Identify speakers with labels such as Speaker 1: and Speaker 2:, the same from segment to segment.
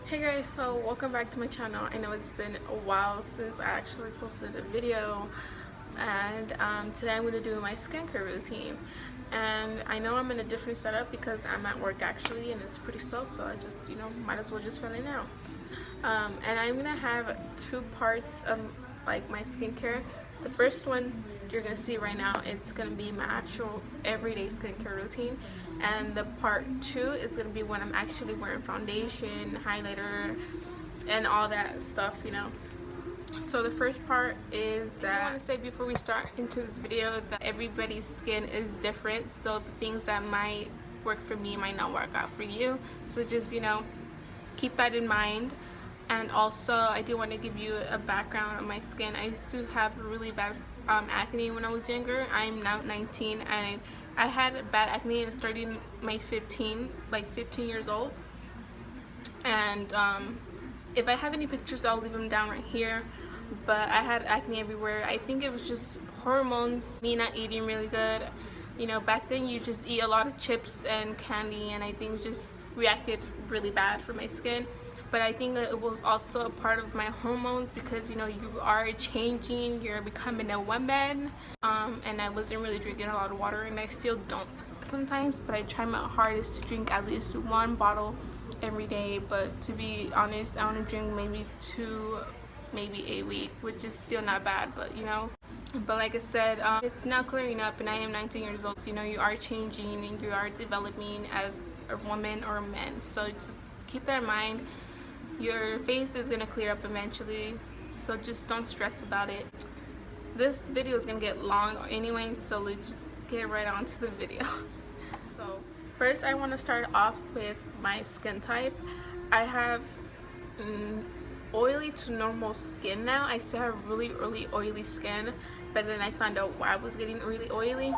Speaker 1: Hey guys, so welcome back to my channel. I know it's been a while since I actually posted a video, and today I'm going to do my skincare routine. And I know I'm in a different setup because I'm at work actually, and it's pretty slow, so I just, might as well just film it now. And I'm going to have two parts of like my skincare. The first one you're going to see right now, it's going to be my actual everyday skincare routine, and the part two is going to be when I'm actually wearing foundation, highlighter, and all that stuff. So the first part is that I want to say before we start into this video that everybody's skin is different, so the things that might work for me might not work out for you, so just keep that in mind. And also, I do want to give you a background on my skin. I used to have really bad acne when I was younger. I'm now 19, and I had bad acne starting my 15 years old. And if I have any pictures, I'll leave them down right here. But I had acne everywhere. I think it was just hormones, me not eating really good. Back then you just eat a lot of chips and candy, and I think just reacted really bad for my skin. But I think that it was also a part of my hormones because you are changing, you're becoming a woman. And I wasn't really drinking a lot of water, and I still don't sometimes, but I try my hardest to drink at least one bottle every day. But to be honest, I only drink maybe two, maybe a week, which is still not bad, but like I said, it's now clearing up, and I am 19 years old, so you are changing and you are developing as a woman or a man, so just keep that in mind. Your face is going to clear up eventually, so just don't stress about it. This video is going to get long anyway, so let's just get right on to the video. So first I want to start off with my skin type. I have oily to normal skin now. I still have really oily skin, but then I found out why I was getting really oily.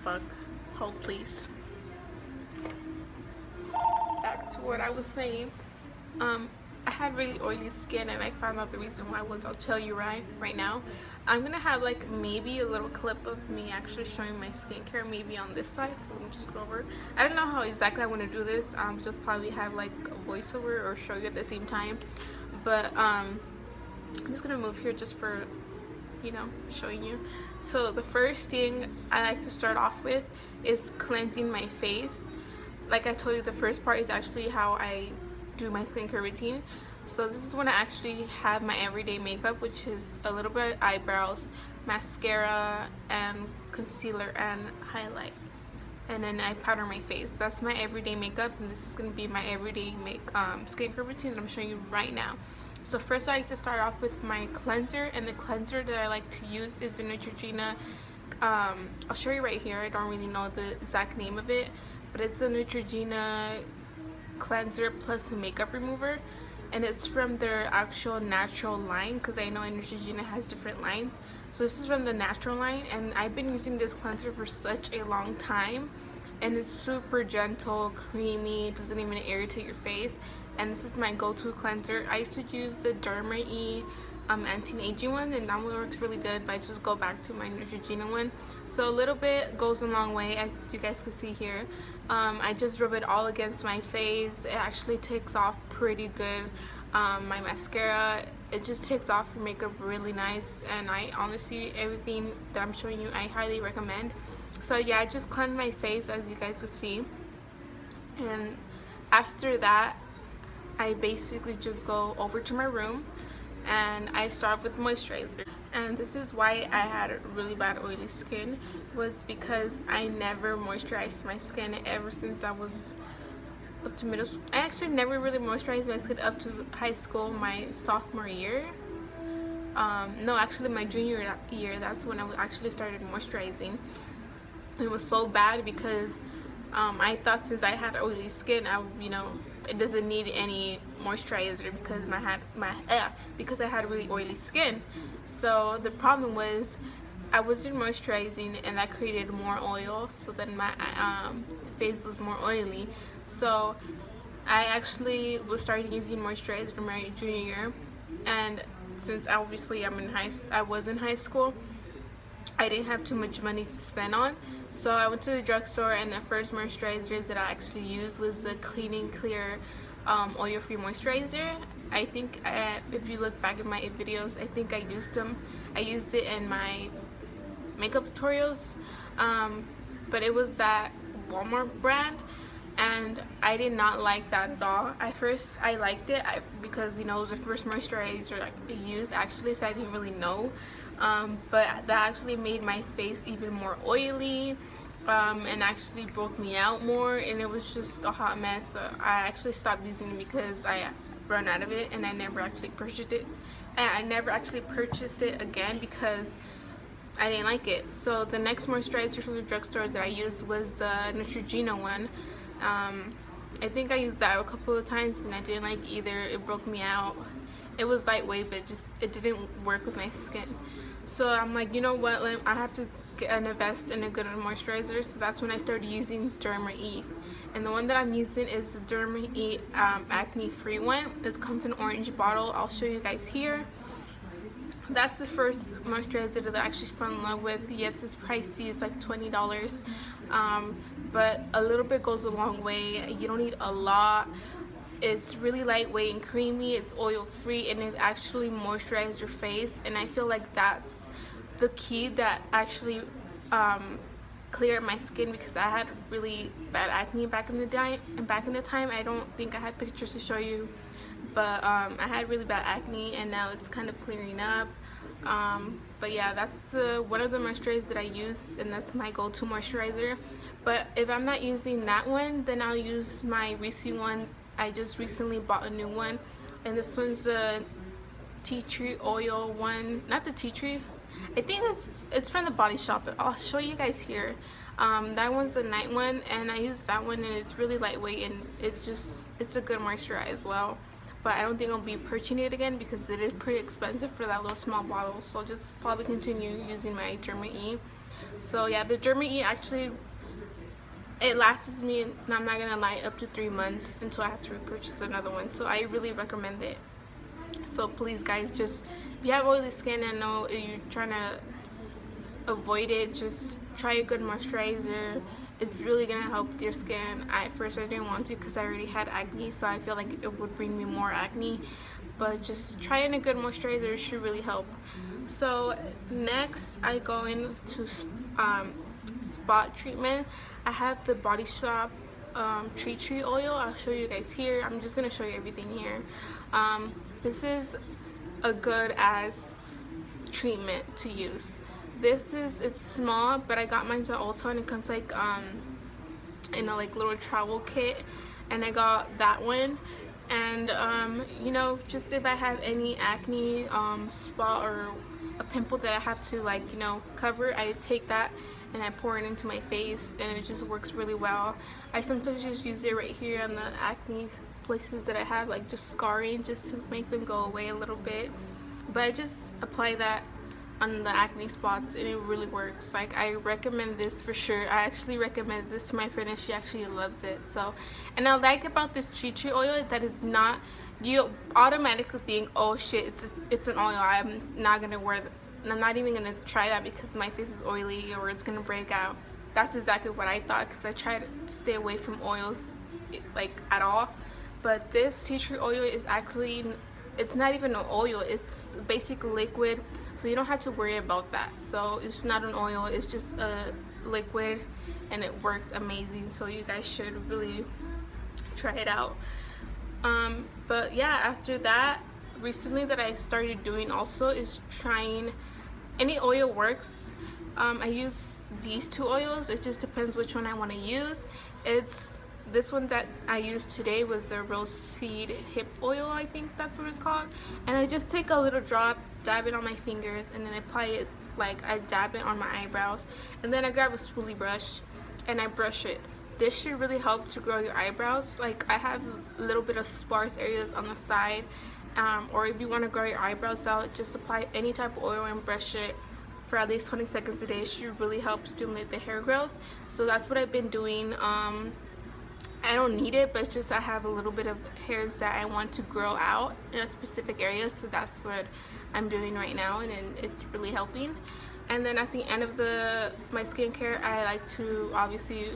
Speaker 1: Fuck. Hold please. Back to what I was saying. I had really oily skin, and I found out the reason why, which I'll tell you right now. I'm gonna have like maybe a little clip of me actually showing my skincare, maybe on this side, so let me just go over. I don't know how exactly I want to do this, just probably have like a voiceover or show you at the same time, but I'm just gonna move here just for showing you. So the first thing I like to start off with is cleansing my face. Like I told you, the first part is actually how I do my skincare routine. So this is when I actually have my everyday makeup, which is a little bit of eyebrows, mascara, and concealer and highlight, and then I powder my face. That's my everyday makeup, and this is going to be my everyday skincare routine that I'm showing you right now. So first I like to start off with my cleanser, and the cleanser that I like to use is the Neutrogena. I'll show you right here. I don't really know the exact name of it, but it's a Neutrogena cleanser plus a makeup remover, and it's from their actual natural line, because I know Neutrogena has different lines. So this is from the natural line, and I've been using this cleanser for such a long time, and it's super gentle, creamy, doesn't even irritate your face, and this is my go-to cleanser. I used to use the Derma E anti-aging one, and that one works really good, but I just go back to my Neutrogena one. So a little bit goes a long way, as you guys can see here. I just rub it all against my face. It actually takes off pretty good. My mascara, it just takes off your makeup really nice, and I honestly, everything that I'm showing you, I highly recommend. So yeah, I just cleanse my face, as you guys can see, and after that I basically just go over to my room and I start with moisturizer. And this is why I had really bad oily skin, was because I never moisturized my skin ever since I was up to middle school. I actually never really moisturized my skin up to high school, my sophomore year. No, actually my junior year, that's when I actually started moisturizing. It was so bad because I thought since I had oily skin, it doesn't need any moisturizer because I had really oily skin. So the problem was I wasn't moisturizing, and that created more oil, so then my face was more oily. So I actually was starting using moisturizer my junior year, and since obviously I was in high school, I didn't have too much money to spend on, so I went to the drugstore, and the first moisturizer that I actually used was the Clean and Clear oil-free moisturizer. I think if you look back at my videos, I think I used them. I used it in my makeup tutorials, but it was that Walmart brand, and I did not like that at all. At first I liked it because you know it was the first moisturizer I used actually, so I didn't really know, but that actually made my face even more oily, and actually broke me out more, and it was just a hot mess. So I actually stopped using it because I ran out of it, and I never actually purchased it, and I never actually purchased it again because I didn't like it. So the next moisturizer from the drugstore that I used was the Neutrogena one. I think I used that a couple of times and I didn't like either. It broke me out. It was lightweight, but it didn't work with my skin. So I'm like, you know what, I have to invest in a good moisturizer. So that's when I started using Derma E. And the one that I'm using is the Derma E acne free one. It comes in an orange bottle. I'll show you guys here. That's the first moisturizer that I actually fell in love with. Yes, it's pricey, it's like $20, but a little bit goes a long way. You don't need a lot. It's really lightweight and creamy, it's oil free, and it actually moisturizes your face, and I feel like that's the key that actually cleared my skin, because I had really bad acne back in the time. I don't think I had pictures to show you, but I had really bad acne, and now it's kind of clearing up. But yeah, that's one of the moisturizers that I use, and that's my go-to moisturizer. But if I'm not using that one, then I'll use my recent one. I just recently bought a new one, and this one's a tea tree oil one. Not the tea tree, I think it's from the Body Shop. I'll show you guys here. That one's the night one, and I use that one, and it's really lightweight, and it's a good moisturizer as well. But I don't think I'll be purchasing it again because it is pretty expensive for that little small bottle. So I'll just probably continue using my Derma E. So yeah, the Derma E actually, it lasts me, and I'm not gonna lie, up to 3 months until I have to repurchase another one. So I really recommend it. So please guys, just if you have oily skin and know you're trying to avoid it, just try a good moisturizer. It's really gonna help with your skin. At first I didn't want to because I already had acne, so I feel like it would bring me more acne, but just trying a good moisturizer should really help. So next I go into spot treatment. I have the Body Shop tea tree oil. I'll show you guys here. I'm just gonna show you everything here. This is a good as treatment to use. It's small, but I got mine at Ulta, and it comes like in a like little travel kit, and I got that one. And you know, just if I have any acne spot or a pimple that I have to, like, you know, cover, I take that and I pour it into my face, and it just works really well. I sometimes just use it right here on the acne places that I have, like just scarring, just to make them go away a little bit. But I just apply that on the acne spots, and it really works. Like, I recommend this for sure. I actually recommend this to my friend, and she actually loves it. So, and I like about this tea tree oil is that it's not, you automatically think, oh shit, it's an oil, I'm not gonna wear I'm not even gonna try that because my face is oily or it's gonna break out. That's exactly what I thought, because I try to stay away from oils like at all. But this tea tree oil is actually, it's not even an oil, it's basically liquid, so you don't have to worry about that. So it's not an oil, it's just a liquid, and it works amazing. So you guys should really try it out. But yeah, after that, recently that I started doing also is trying, any oil works. I use these two oils, it just depends which one I want to use. This one that I used today was the Roseseed Hip Oil, I think that's what it's called. And I just take a little drop, dab it on my fingers, and then apply it, like I dab it on my eyebrows. And then I grab a spoolie brush and I brush it. This should really help to grow your eyebrows. Like, I have a little bit of sparse areas on the side. Or if you want to grow your eyebrows out, just apply any type of oil and brush it for at least 20 seconds a day. It should really help stimulate the hair growth. So that's what I've been doing. I don't need it, but it's just I have a little bit of hairs that I want to grow out in a specific area, so that's what I'm doing right now, and it's really helping. And then at the end of my skincare, I like to obviously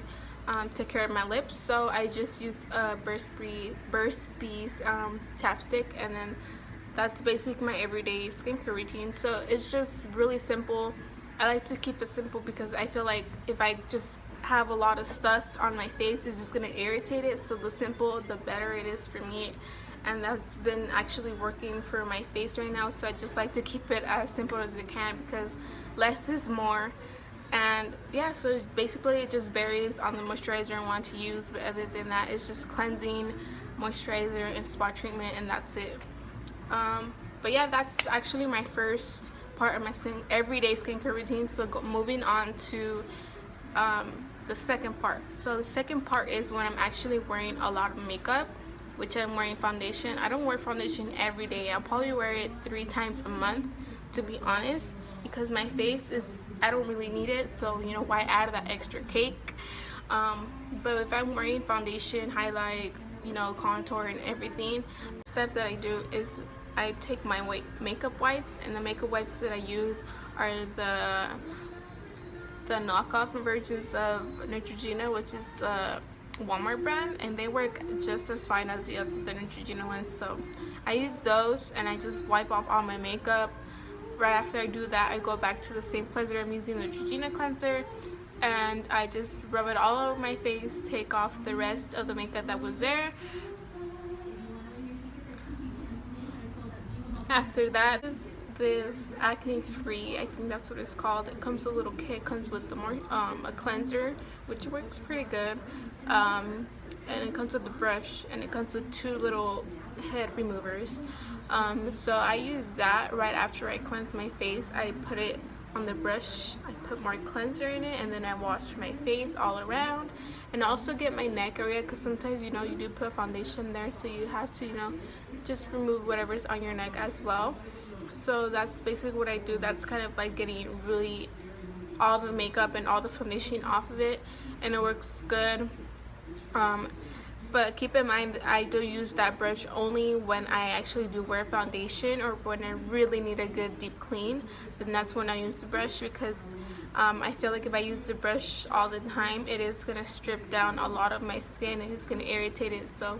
Speaker 1: take care of my lips. So I just use a Burst Bees chapstick, and then that's basically my everyday skincare routine. So it's just really simple. I like to keep it simple because I feel like if I just have a lot of stuff on my face, it's just gonna irritate it. So the simple, the better it is for me, and that's been actually working for my face right now. So I just like to keep it as simple as it can because less is more. And yeah, so basically it just varies on the moisturizer I want to use, but other than that, it's just cleansing, moisturizer, and spot treatment, and that's it. But yeah, that's actually my first part of my everyday skincare routine. So moving on to the second part. So the second part is when I'm actually wearing a lot of makeup, which I'm wearing foundation. I don't wear foundation every day. I'll probably wear it 3 times a month, to be honest, because my face is, I don't really need it, so you know, why add that extra cake? But if I'm wearing foundation, highlight, you know, contour and everything, the step that I do is I take my makeup wipes, and the makeup wipes that I use are the knockoff versions of Neutrogena, which is the Walmart brand, and they work just as fine as the Neutrogena ones. So I use those, and I just wipe off all my makeup. Right after I do that, I go back to the same cleanser I'm using, the Neutrogena cleanser, and I just rub it all over my face, take off the rest of the makeup that was there. After that is this Acne Free, I think that's what it's called. It comes with a little kit, comes with the a cleanser, which works pretty good, and it comes with the brush, and it comes with 2 little head removers. So I use that right after I cleanse my face. I put it on the brush, I put more cleanser in it, and then I wash my face all around, and also get my neck area, because sometimes, you know, you do put foundation there, so you have to, you know, just remove whatever's on your neck as well. So that's basically what I do. That's kind of like getting really all the makeup and all the foundation off of it, and it works good. But keep in mind, I do use that brush only when I actually do wear foundation, or when I really need a good deep clean. Then that's when I use the brush, because I feel like if I use the brush all the time, it is going to strip down a lot of my skin, and it's going to irritate it. So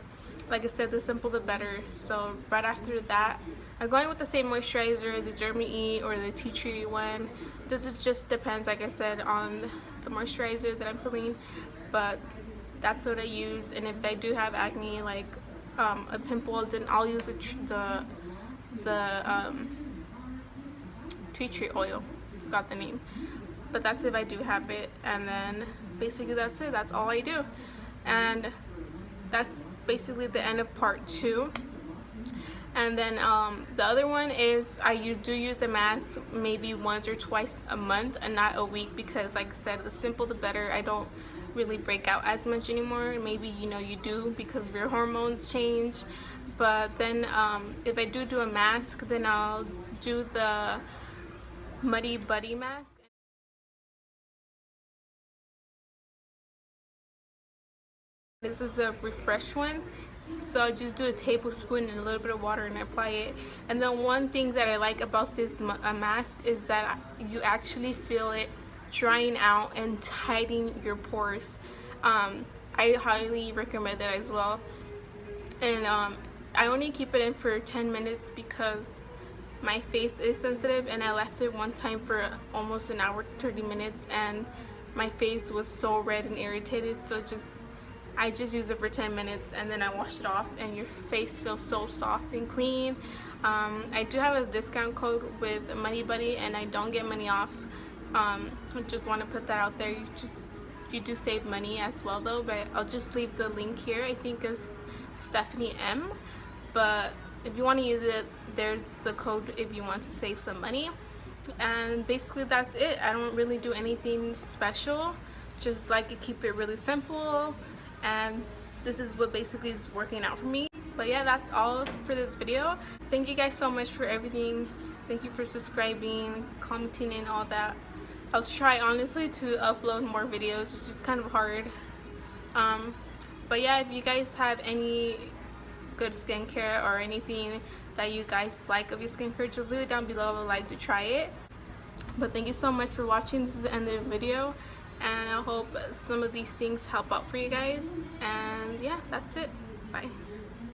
Speaker 1: like I said, the simple the better. So right after that, I'm going with the same moisturizer, the German E or the tea tree one. It just depends, like I said, on the moisturizer that I'm feeling, but that's what I use. And if I do have acne, like a pimple, then I'll use the tea tree oil. Forgot the name, but that's if I do have it. And then basically that's it. That's all I do, and that's basically the end of part 2. And then the other one is I do use a mask maybe once or twice a month, and not a week, because like I said, the simple the better. I don't really break out as much anymore. Maybe, you know, you do because of your hormones change. But then if I do a mask, then I'll do the Muddy Buddy mask. This is a refresh one, so I just do a tablespoon and a little bit of water and apply it. And then one thing that I like about this mask is that you actually feel it drying out and tightening your pores. I highly recommend that as well. And I only keep it in for 10 minutes because my face is sensitive, and I left it one time for almost an hour, 30 minutes, and my face was so red and irritated. So I just use it for 10 minutes, and then I wash it off, and your face feels so soft and clean. I do have a discount code with Money Buddy, and I don't get money off. I just want to put that out there. You do save money as well though, but I'll just leave the link here. I think it's Stephanie M, but if you want to use it, there's the code if you want to save some money. And basically that's it. I don't really do anything special, just like to keep it really simple, and this is what basically is working out for me. But yeah, that's all for this video. Thank you guys so much for everything. Thank you for subscribing, commenting, and all that. I'll try honestly to upload more videos. It's just kind of hard. But yeah, if you guys have any good skincare or anything that you guys like of your skincare, just leave it down below. I would like to try it. But thank you so much for watching. This is the end of the video, and I hope some of these things help out for you guys. And yeah, that's it. Bye.